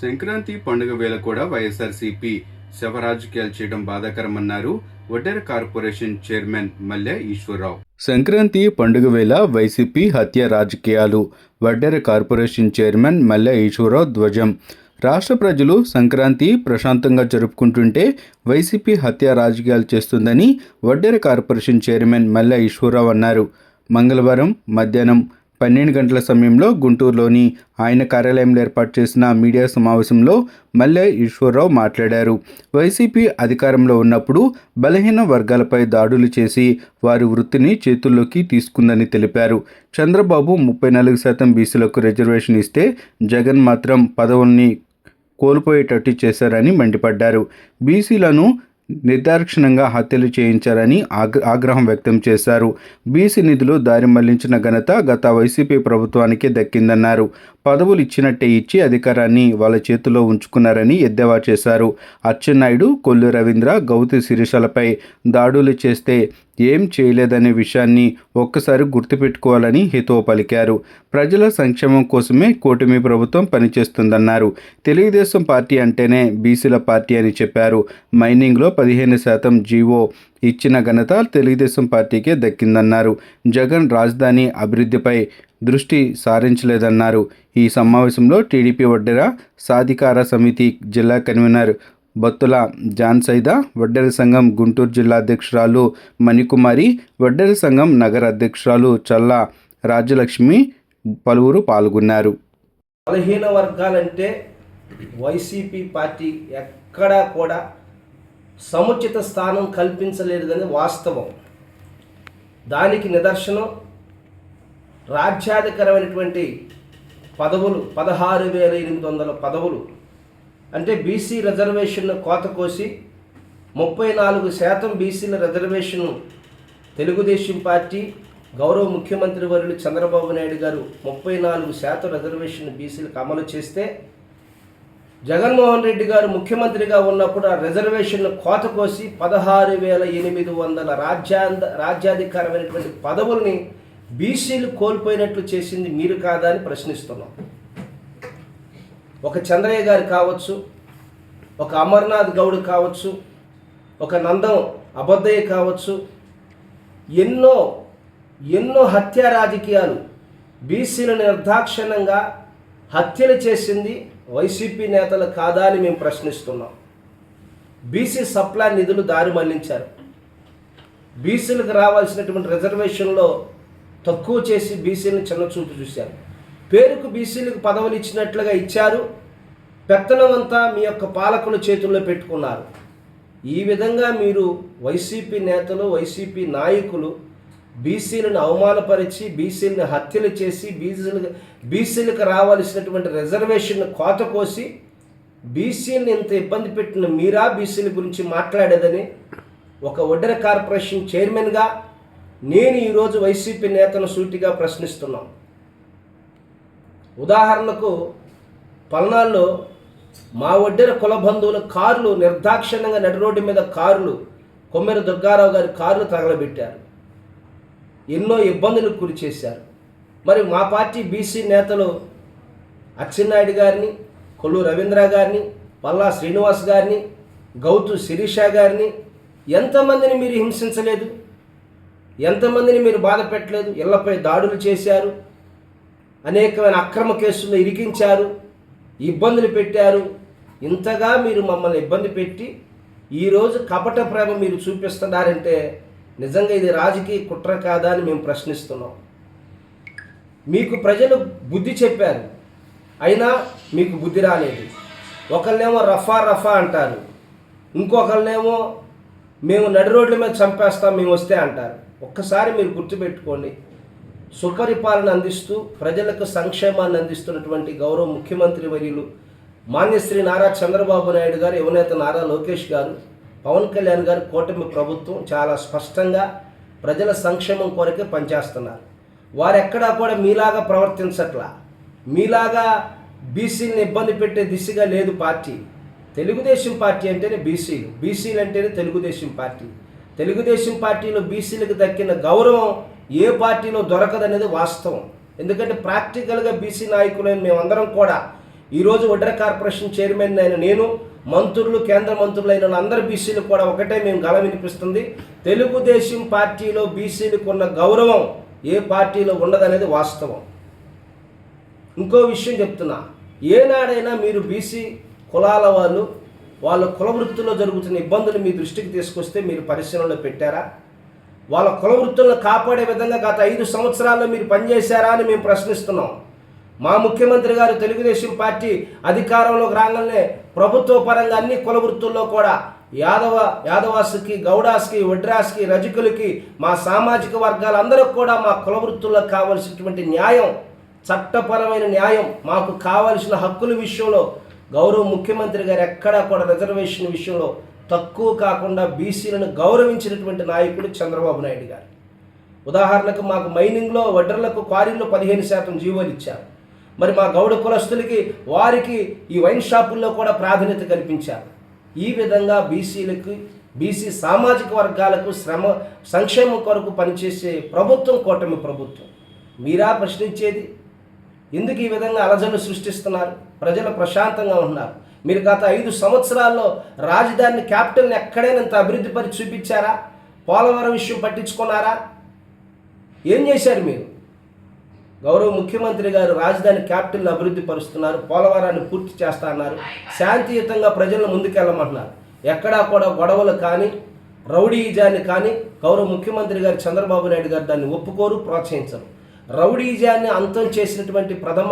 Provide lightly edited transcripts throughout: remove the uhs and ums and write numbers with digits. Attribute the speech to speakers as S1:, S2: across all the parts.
S1: సంక్రాంతి పండుగ వేళ కూడా వైఎస్ఆర్సీపీ శవరాజకీయాలు చేయడం బాధాకరమన్నారు వడ్డెర కార్పొరేషన్ చైర్మన్ మల్లె ఈశ్వరరావు. సంక్రాంతి పండుగ వేళ వైసీపీ హత్య రాజకీయాలు. వడ్డెర కార్పొరేషన్ చైర్మన్ మల్లె ఈశ్వరరావు ధ్వజం. రాష్ట్ర ప్రజలు సంక్రాంతి ప్రశాంతంగా జరుపుకుంటుంటే వైసీపీ హత్య రాజకీయాలు చేస్తుందని వడ్డెర కార్పొరేషన్ చైర్మన్ మల్లె ఈశ్వరరావు అన్నారు. మంగళవారం మధ్యాహ్నం 12 గంటల సమయంలో గుంటూరులోని ఆయన కార్యాలయంలో ఏర్పాటు చేసిన మీడియా సమావేశంలో మల్లె ఈశ్వరరావు మాట్లాడారు. వైసీపీ అధికారంలో ఉన్నప్పుడు బలహీన వర్గాలపై దాడులు చేసి వారి వృత్తిని చేతుల్లోకి తీసుకుందని తెలిపారు. చంద్రబాబు 34% బీసీలకు రిజర్వేషన్ ఇస్తే జగన్ మాత్రం పదవుల్ని కోల్పోయేటట్టు చేశారని మండిపడ్డారు. బీసీలను నిర్దాక్షిణ్యంగా హత్యలు చేయించారని ఆగ్రహం వ్యక్తం చేశారు. బీసీ నిధులు దారి మళ్లించిన ఘనత గత వైసీపీ ప్రభుత్వానికే దక్కిందన్నారు. పదవులు ఇచ్చినట్టే ఇచ్చి అధికారాన్ని వాళ్ళ చేతిలో ఉంచుకున్నారని ఎద్దేవా చేశారు. అచ్చెన్నాయుడు, కొల్లు రవీంద్ర, గౌతి శిరీషలపై దాడులు చేస్తే ఏం చేయలేదనే విషయాన్ని ఒక్కసారి గుర్తుపెట్టుకోవాలని హితవు పలికారు. ప్రజల సంక్షేమం కోసమే కూటమి ప్రభుత్వం పనిచేస్తుందన్నారు. తెలుగుదేశం పార్టీ అంటేనే బీసీల పార్టీ అని చెప్పారు. మైనింగ్లో 15% జీవో ఇచ్చిన ఘనత తెలుగుదేశం పార్టీకే దక్కిందన్నారు. జగన్ రాజధాని అభివృద్ధిపై దృష్టి సారించలేదన్నారు. ఈ సమావేశంలో టీడీపీ వడ్డెర సాధికార సమితి జిల్లా కన్వీనర్ బత్తుల జాన్సైద, వడ్డెర సంఘం గుంటూరు జిల్లా అధ్యక్షురాలు మణికుమారి, వడ్డెర సంఘం నగర అధ్యక్షురాలు చల్లా రాజ్యలక్ష్మి పలువురు పాల్గొన్నారు.
S2: బలహీన వర్గాలంటే వైసీపీ పార్టీ ఎక్కడా కూడా సముచిత స్థానం కల్పించలేదని వాస్తవం. దానికి నిదర్శనం రాజ్యాధికారమైనటువంటి పదవులు 16,800 పదవులు అంటే బీసీ రిజర్వేషన్ను కోత కోసి 34% బీసీల రిజర్వేషన్ తెలుగుదేశం పార్టీ గౌరవ ముఖ్యమంత్రి వర్యులు చంద్రబాబు నాయుడు గారు 34% రిజర్వేషన్ బీసీలకు అమలు చేస్తే జగన్మోహన్ రెడ్డి గారు ముఖ్యమంత్రిగా ఉన్నప్పుడు ఆ రిజర్వేషన్ను కోత కోసి 16,800 రాజ్యాధికారమైనటువంటి పదవుల్ని బీసీలు కోల్పోయినట్లు చేసింది మీరు కాదా అని ప్రశ్నిస్తున్నాం. ఒక చంద్రయ్య గారు కావచ్చు, ఒక అమర్నాథ్ గౌడ్ కావచ్చు, ఒక నందం అబద్దయ్య కావచ్చు, ఎన్నో హత్య రాజకీయాలు బీసీలను నిర్దాక్షిణ్యంగా హత్యలు చేసింది వైసీపీ నేతలు కాదా అని మేము ప్రశ్నిస్తున్నాం. బీసీ సప్లా నిధులు దారి మళ్లించారు. బీసీలకు రావాల్సినటువంటి రిజర్వేషన్లో తక్కువ చేసి బీసీలను చిన్నచూపు చూశారు. పేరుకు బీసీలకు పదవులు ఇచ్చినట్లుగా ఇచ్చారు. పెత్తనమంతా మీ యొక్క పాలకుల చేతుల్లో పెట్టుకున్నారు. ఈ విధంగా మీరు వైసీపీ నేతలు, వైసీపీ నాయకులు బీసీలను అవమానపరిచి, బీసీలను హత్యలు చేసి, బీసీలకు రావాల్సినటువంటి రిజర్వేషన్ కోత కోసి బీసీలను ఇంత ఇబ్బంది పెట్టిన మీరా బీసీల గురించి మాట్లాడేదని ఒక వడ్డెర కార్పొరేషన్ చైర్మన్గా నేను ఈరోజు వైసీపీ నేతను సూటిగా ప్రశ్నిస్తున్నాను. ఉదాహరణకు పల్నాడులో మా వడ్డెర కుల బంధువుల కార్లు నిర్దాక్షిణ్యంగా నడి రోడ్డు మీద కార్లు, కొమ్మెర దుర్గారావు గారి కార్లు తగలబెట్టారు. ఎన్నో ఇబ్బందులకు గురి చేశారు. మరి మా పార్టీ బీసీ నేతలు అచ్చెన్నాయుడు గారిని, కొల్లు రవీంద్ర గారిని, పల్లా శ్రీనివాస్ గారిని, గౌతు శిరీష గారిని ఎంతమందిని మీరు హింసించలేదు? ఎంతమందిని మీరు బాధ పెట్టలేదు? ఇళ్లపై దాడులు చేశారు, అనేకమైన అక్రమ కేసుల్లో ఇరికించారు, ఇబ్బందులు పెట్టారు. ఇంతగా మీరు మమ్మల్ని ఇబ్బంది పెట్టి ఈరోజు కపట ప్రేమ మీరు చూపిస్తున్నారంటే నిజంగా ఇది రాజకీయ కుట్ర కాదా అని మేము ప్రశ్నిస్తున్నాం. మీకు ప్రజలు బుద్ధి చెప్పారు, అయినా మీకు బుద్ధి రాలేదు. ఒకళ్ళేమో రఫా రఫా అంటారు, ఇంకొకళ్ళేమో మేము నడి రోడ్ల మీద చంపేస్తాం మేము వస్తే అంటారు. ఒక్కసారి మీరు గుర్తుపెట్టుకోండి. సుపరిపాలన అందిస్తూ ప్రజలకు సంక్షేమాన్ని అందిస్తున్నటువంటి గౌరవ ముఖ్యమంత్రి వర్యులు మాన్యశ్రీ నారా చంద్రబాబు నాయుడు గారు, యువనేత నారా లోకేష్ గారు, పవన్ కళ్యాణ్ గారు, కూటమి ప్రభుత్వం చాలా స్పష్టంగా ప్రజల సంక్షేమం కొరకే పనిచేస్తున్నారు. వారెక్కడా కూడా మీలాగా ప్రవర్తించట్లా. మీలాగా బీసీలను ఇబ్బంది పెట్టే దిశగా లేదు పార్టీ. తెలుగుదేశం పార్టీ అంటేనే బీసీలు అంటేనే తెలుగుదేశం పార్టీ. తెలుగుదేశం పార్టీలో బీసీలకు దక్కిన గౌరవం ఏ పార్టీలో దొరకదనేది వాస్తవం. ఎందుకంటే ప్రాక్టికల్గా బీసీ నాయకులైన మేమందరం కూడా ఈరోజు వడ్డెర కార్పొరేషన్ చైర్మన్ అయిన నేను, మంత్రులు, కేంద్ర మంత్రులైన అందరు బీసీలు కూడా ఒకటే మేము గళం వినిపిస్తుంది, తెలుగుదేశం పార్టీలో బీసీలకు ఉన్న గౌరవం ఏ పార్టీలో ఉండదనేది వాస్తవం. ఇంకో విషయం చెప్తున్నా, ఏనాడైనా మీరు బీసీ కులాల వాళ్ళ కుల వృత్తిలో జరుగుతున్న ఇబ్బందులు మీ దృష్టికి తీసుకొస్తే మీరు పరిశీలనలో పెట్టారా? వాళ్ళ కుల వృత్తులను కాపాడే విధంగా గత 5 సంవత్సరాల్లో మీరు పనిచేశారా అని మేము ప్రశ్నిస్తున్నాం. మా ముఖ్యమంత్రి గారు తెలుగుదేశం పార్టీ అధికారంలోకి రాగానే ప్రభుత్వ పరంగా అన్ని కుల వృత్తుల్లో కూడా యాదవాస్కి, గౌడాస్కి, వడ్రాస్కి, రజకులకి, మా సామాజిక వర్గాలందరికీ కూడా మా కుల వృత్తుల్లో కావలసినటువంటి న్యాయం, చట్టపరమైన న్యాయం, మాకు కావలసిన హక్కుల విషయంలో గౌరవ ముఖ్యమంత్రి గారు ఎక్కడా కూడా రిజర్వేషన్ విషయంలో తక్కువ కాకుండా బీసీలను గౌరవించినటువంటి నాయకుడు చంద్రబాబు నాయుడు గారు. ఉదాహరణకు మాకు మైనింగ్లో వడ్డర్లకు క్వారీల్లో 15% జీవోలు ఇచ్చారు. మరి మా గౌడ కులస్తులకి వారికి ఈ వైన్ షాపుల్లో కూడా ప్రాధాన్యత కల్పించారు. ఈ విధంగా బీసీలకు, బీసీ సామాజిక వర్గాలకు సంక్షేమం కొరకు పనిచేసే ప్రభుత్వం కూటమి ప్రభుత్వం. మీరా ప్రశ్నించేది? ఎందుకు ఈ విధంగా అలజడులు సృష్టిస్తున్నారు? ప్రజలు ప్రశాంతంగా ఉన్నారు. మీరు గత 5 సంవత్సరాల్లో రాజధాని క్యాపిటల్ని ఎక్కడైనా ఇంత అభివృద్ధి పరిచి చూపించారా? పోలవరం విషయం పట్టించుకున్నారా? ఏం చేశారు మీరు? గౌరవ ముఖ్యమంత్రి గారు రాజధాని క్యాపిటల్ని అభివృద్ధి పరుస్తున్నారు, పోలవరాన్ని పూర్తి చేస్తా అన్నారు, శాంతియుతంగా ప్రజలను ముందుకెళ్ళమంటున్నారు. ఎక్కడా కూడా గొడవలు కానీ, రౌడీయిజాన్ని కానీ గౌరవ ముఖ్యమంత్రి గారు చంద్రబాబు నాయుడు గారు దాన్ని ఒప్పుకోరు, ప్రోత్సహించరు. రౌడీయిజాన్ని అంతం చేసినటువంటి ప్రథమ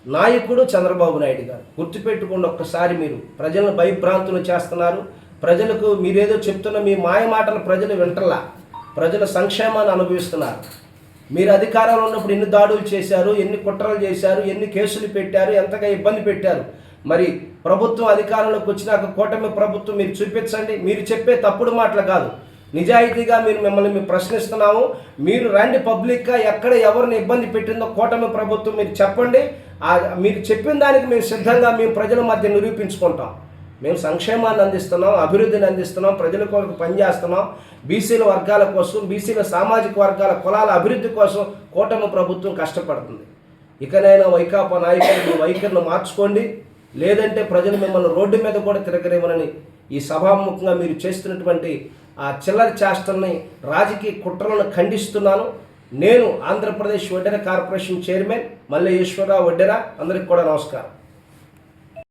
S2: నాయకుడు చంద్రబాబు నాయుడు గారు. గుర్తుపెట్టుకోండి, ఒక్కసారి మీరు ప్రజలను భయభ్రాంతులు చేస్తున్నారు. ప్రజలకు మీరేదో చెప్తున్న మీ మాయ మాటలు ప్రజలు వింటలా, ప్రజల సంక్షేమాన్ని అనుభవిస్తున్నారు. మీరు అధికారంలో ఉన్నప్పుడు ఎన్ని దాడులు చేశారు, ఎన్ని కుట్రలు చేశారు, ఎన్ని కేసులు పెట్టారు, ఎంతగా ఇబ్బంది పెట్టారు. మరి ప్రభుత్వం అధికారంలోకి వచ్చినాక కూటమి ప్రభుత్వం మీరు చూపించండి. మీరు చెప్పే తప్పుడు మాటలు కాదు, నిజాయితీగా మిమ్మల్ని ప్రశ్నిస్తున్నాము. మీరు రండి, పబ్లిక్గా ఎక్కడ ఎవరిని ఇబ్బంది పెట్టిందో కూటమి ప్రభుత్వం మీరు చెప్పండి. మీరు చెప్పిన దానికి మేము సిద్ధంగా మేము ప్రజల మధ్య నిరూపించుకుంటాం. మేము సంక్షేమాన్ని అందిస్తున్నాం, అభివృద్ధిని అందిస్తున్నాం, ప్రజల కొరకు పనిచేస్తున్నాం. బీసీల వర్గాల కోసం, బీసీల సామాజిక వర్గాల కులాల అభివృద్ధి కోసం కూటమి ప్రభుత్వం కష్టపడుతుంది. ఇకనైనా వైకాపా నాయకులు వైఖరిని మార్చుకోండి, లేదంటే ప్రజలు మిమ్మల్ని రోడ్డు మీద కూడా తిరగరేమనని ఈ సభాముఖంగా మీరు చేస్తున్నటువంటి ఆ చిల్లర చేష్టల్ని, రాజకీయ కుట్రలను ఖండిస్తున్నాను. నేను ఆంధ్రప్రదేశ్ వడ్డెర కార్పొరేషన్ చైర్మన్ మల్లె ఈశ్వరరావు వడ్డెర. అందరికి కూడా నమస్కారం.